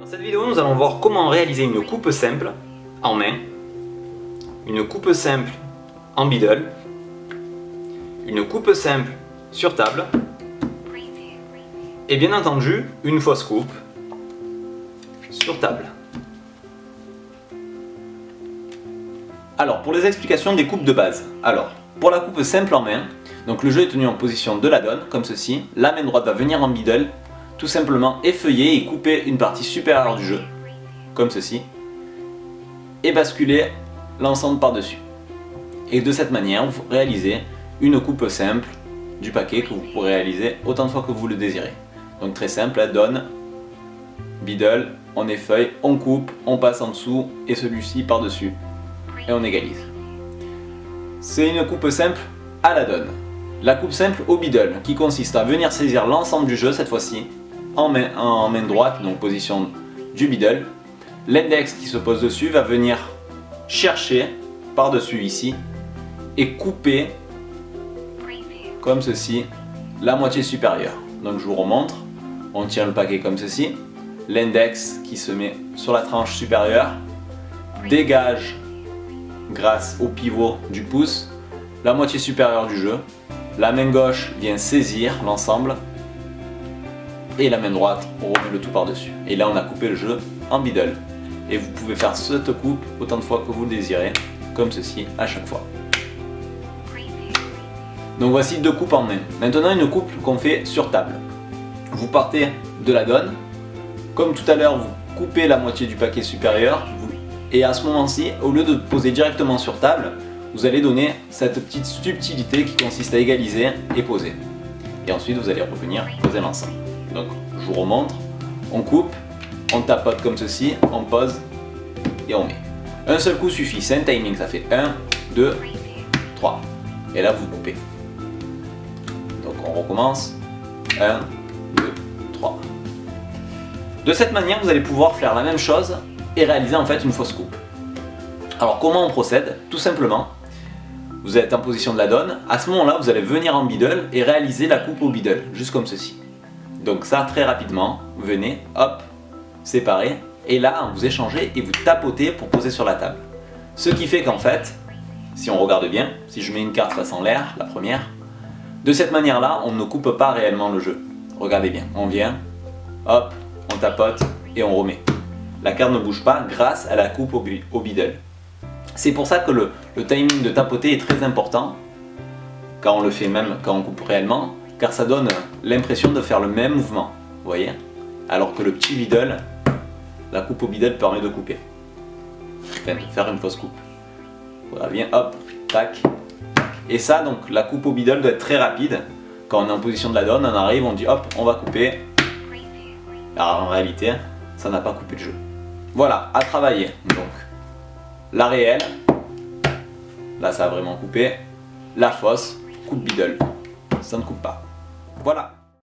Dans cette vidéo, nous allons voir comment réaliser une coupe simple en main, une coupe simple en biddle, une coupe simple sur table et bien entendu une fausse coupe sur table. Alors pour les explications des coupes de base, pour la coupe simple en main, donc le jeu est tenu en position de la donne comme ceci, la main droite va venir en biddle, tout simplement effeuiller et couper une partie supérieure du jeu, comme ceci, et basculer l'ensemble par-dessus. Et de cette manière, vous réalisez une coupe simple du paquet que vous pourrez réaliser autant de fois que vous le désirez. Donc très simple, donne, biddle, on effeuille, on coupe, on passe en dessous, et celui-ci par-dessus, et on égalise. C'est une coupe simple à la donne. La coupe simple au biddle, qui consiste à venir saisir l'ensemble du jeu cette fois-ci, en main droite, donc position du biddle. L'index qui se pose dessus va venir chercher par-dessus ici et couper comme ceci la moitié supérieure. Donc je vous remontre, on tient le paquet comme ceci, l'index qui se met sur la tranche supérieure dégage grâce au pivot du pouce la moitié supérieure du jeu, la main gauche vient saisir l'ensemble et la main droite, on remet le tout par-dessus. Et là on a coupé le jeu en biddle. Et vous pouvez faire cette coupe autant de fois que vous le désirez, comme ceci à chaque fois. Donc voici deux coupes en main. Maintenant une coupe qu'on fait sur table. Vous partez de la donne, comme tout à l'heure vous coupez la moitié du paquet supérieur, et à ce moment-ci, au lieu de poser directement sur table, vous allez donner cette petite subtilité qui consiste à égaliser et poser. Et ensuite vous allez revenir poser l'ensemble. Donc je vous remontre, on coupe, on tapote comme ceci, on pose et on met. Un seul coup suffit, c'est un timing, ça fait 1, 2, 3. Et là vous coupez. Donc on recommence, 1, 2, 3. De cette manière vous allez pouvoir faire la même chose et réaliser en fait une fausse coupe. Alors comment on procède? Tout simplement, vous êtes en position de la donne, à ce moment là vous allez venir en biddle et réaliser la coupe au biddle, juste comme ceci. Donc ça très rapidement, vous venez, hop, séparer, et là vous échangez et vous tapotez pour poser sur la table. Ce qui fait qu'en fait, si on regarde bien, si je mets une carte face en l'air, la première, de cette manière là on ne coupe pas réellement le jeu. Regardez bien, on vient, hop, on tapote et on remet. La carte ne bouge pas grâce à la coupe au biddle. C'est pour ça que le timing de tapoter est très important quand on le fait, même quand on coupe réellement, car ça donne l'impression de faire le même mouvement, vous voyez, alors que le petit biddle, la coupe au biddle permet de couper, enfin, de faire une fausse coupe. Voilà, bien, hop, tac, et ça donc la coupe au biddle doit être très rapide. Quand on est en position de la donne, on arrive, on dit hop, on va couper, alors en réalité ça n'a pas coupé le jeu. Voilà, à travailler. Donc la réelle, là ça a vraiment coupé, la fausse, coupe biddle, ça ne coupe pas. Voilà.